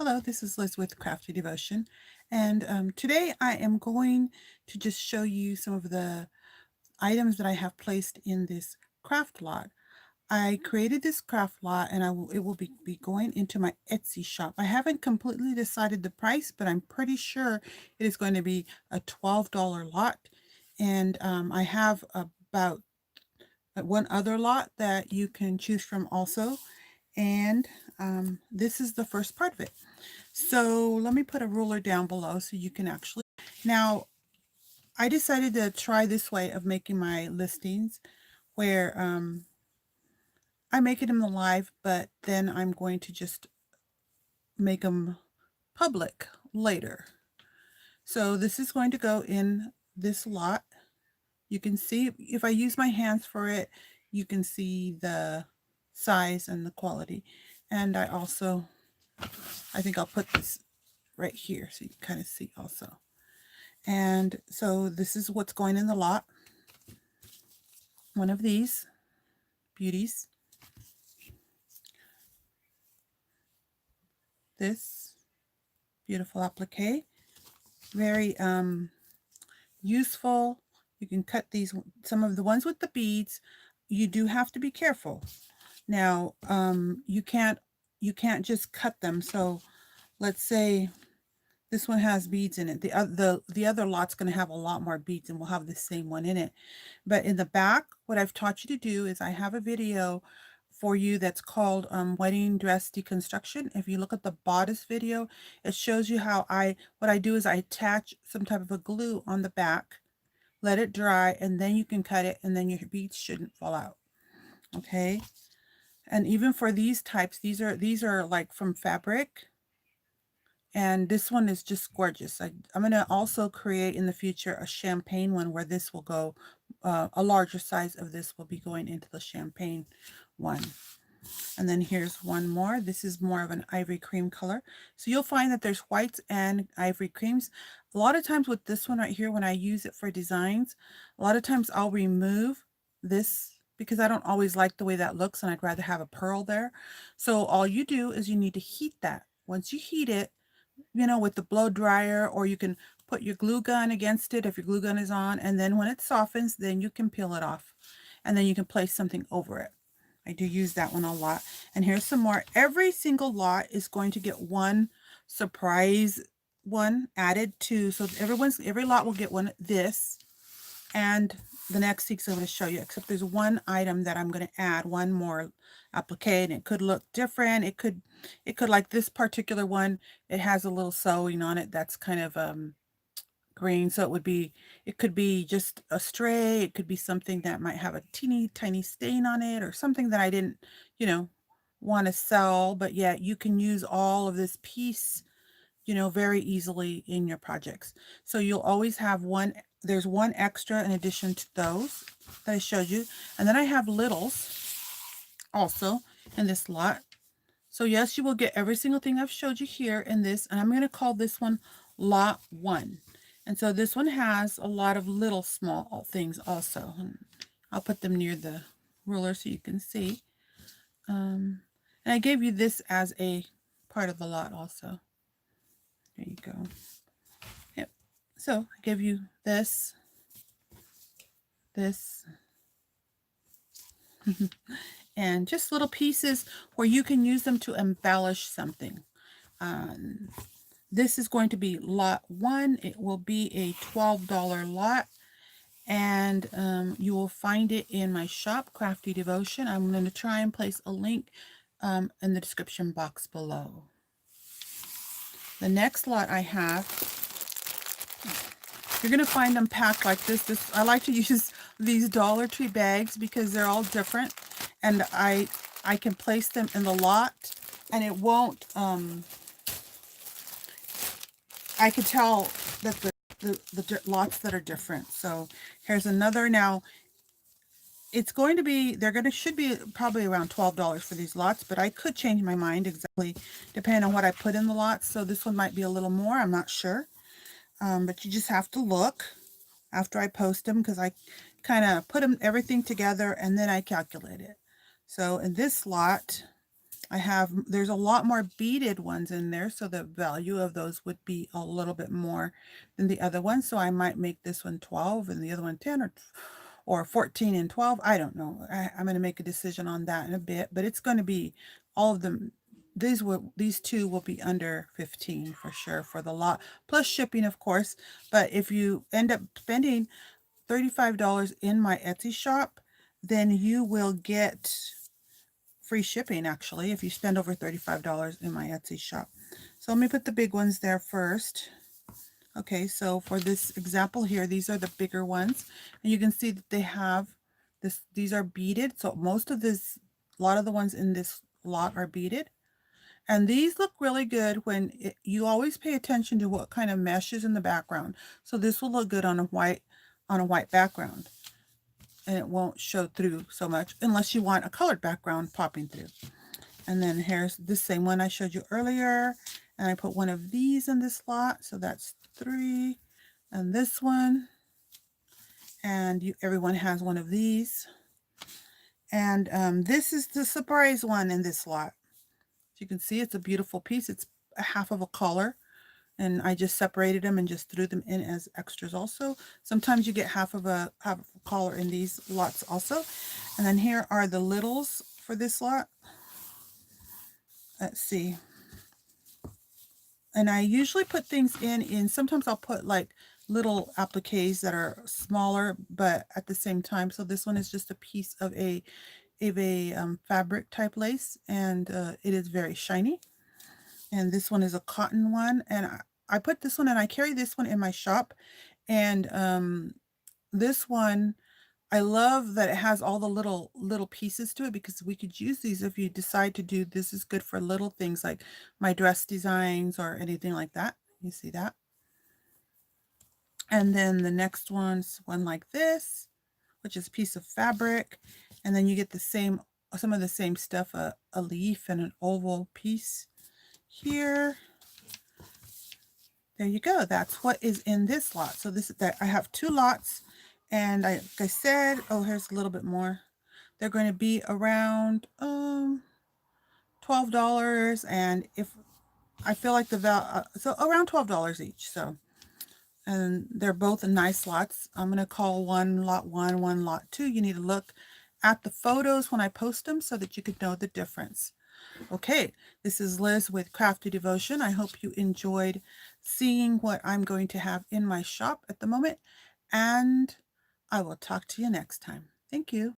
Hello, this is Liz with Crafty Devotion, and today I am going to just show you some of the items that I have placed in this craft lot. I created this craft lot, and it will be going into my Etsy shop. I haven't completely decided the price, but I'm pretty sure it is going to be a $12 lot, and I have about one other lot that you can choose from also, and this is the first part of it. So let me put a ruler down below so you can actually. Now, I decided to try this way of making my listings where I make it in the live, but then I'm going to just make them public later. So this is going to go in this lot. You can see if I use my hands for it, you can see the size and the quality. And I think I'll put this right here so you can kind of see also. And so this is what's going in the lot. One of these beauties. This beautiful applique. Very useful. You can cut these, some of the ones with the beads. You do have to be careful. Now, you can't just cut them. So let's say this one has beads in it. The other lot's going to have a lot more beads, and we'll have the same one in it. But in the back, what I've taught you to do is I have a video for you that's called Wedding Dress Deconstruction. If you look at the bodice video, it shows you how what I do is I attach some type of a glue on the back, let it dry, and then you can cut it, and then your beads shouldn't fall out. Okay. And even for these types, these are like from fabric. And this one is just gorgeous. I'm going to also create in the future a champagne one where this will go, a larger size of this will be going into the champagne one. And then here's one more. This is more of an ivory cream color. So you'll find that there's whites and ivory creams. A lot of times with this one right here, when I use it for designs, a lot of times I'll remove this because I don't always like the way that looks and I'd rather have a pearl there. So all you do is you need to heat that. Once you heat it, with the blow dryer, or you can put your glue gun against it if your glue gun is on, and then when it softens, then you can peel it off, and then you can place something over it. I do use that one a lot. And here's some more. Every single lot is going to get one surprise one added to, so every lot will get one this, and the next 6 I'm going to show you, except there's one item that I'm going to add, one more applique, and it could look different. It could like this particular one, it has a little sewing on it that's kind of green, so it could be just a stray, it could be something that might have a teeny tiny stain on it, or something that I didn't want to sell, but yet you can use all of this piece very easily in your projects. So you'll always have one. There's one extra in addition to those that I showed you. And then I have littles also in this lot. So yes, you will get every single thing I've showed you here in this. And I'm going to call this one Lot 1. And so this one has a lot of little small things also. And I'll put them near the ruler so you can see. And I gave you this as a part of the lot also. There you go. Yep. So I give you this, and just little pieces where you can use them to embellish something. This is going to be lot 1. It will be a $12 lot, and you will find it in my shop, Crafty Devotion. I'm going to try and place a link in the description box below. The next lot I have, you're going to find them packed like this. I like to use these Dollar Tree bags because they're all different, and I can place them in the lot, and it won't, I could tell that the lots that are different. So here's another. Now, it's going to be, should be probably around $12 for these lots, but I could change my mind exactly depending on what I put in the lots. So this one might be a little more, I'm not sure. But you just have to look after I post them, because I kind of put everything together and then I calculate it. So in this lot, There's a lot more beaded ones in there, so the value of those would be a little bit more than the other one. So I might make this one 12 and the other one 10, or 14 and 12. I don't know. I'm going to make a decision on that in a bit, but it's going to be all of them. These two will be under 15 for sure for the lot, plus shipping, of course. But if you end up spending $35 in my Etsy shop, then you will get free shipping, actually, if you spend over $35 in my Etsy shop. So let me put the big ones there first. Okay, so for this example here, these are the bigger ones, and you can see that they have this, these are beaded. So most of this, a lot of the ones in this lot are beaded. And these look really good when you always pay attention to what kind of mesh is in the background. So this will look good on a white background, and it won't show through so much unless you want a colored background popping through. And then here's the same one I showed you earlier, and I put one of these in this lot, so that's 3, and this one, and everyone has one of these. And this is the surprise one in this lot. As you can see, it's a beautiful piece. It's a half of a collar, and I just separated them and just threw them in as extras also. Sometimes you get half of a collar in these lots also. And then here are the littles for this lot. Let's see. And I usually put things in sometimes I'll put like little appliques that are smaller, but at the same time. So this one is just a piece of a fabric type lace, and it is very shiny. And this one is a cotton one, and I put this one, and I carry this one in my shop. And this one, I love that it has all the little pieces to it, because we could use these if you decide to do this. Is good for little things like my dress designs or anything like that. You see that? And then the next one's one like this, which is a piece of fabric, and then you get the same, some of the same stuff, a leaf and an oval piece here. There you go. That's what is in this lot. So this is that I have 2 lots, and like I said, oh, here's a little bit more. They're going to be around $12, and if I feel like so around $12 each. So, and they're both nice lots. I'm going to call one lot 1, one lot 2. You need to look at the photos when I post them so that you could know the difference. Okay, this is Liz with Crafty Devotion. I hope you enjoyed seeing what I'm going to have in my shop at the moment, and I will talk to you next time. Thank you.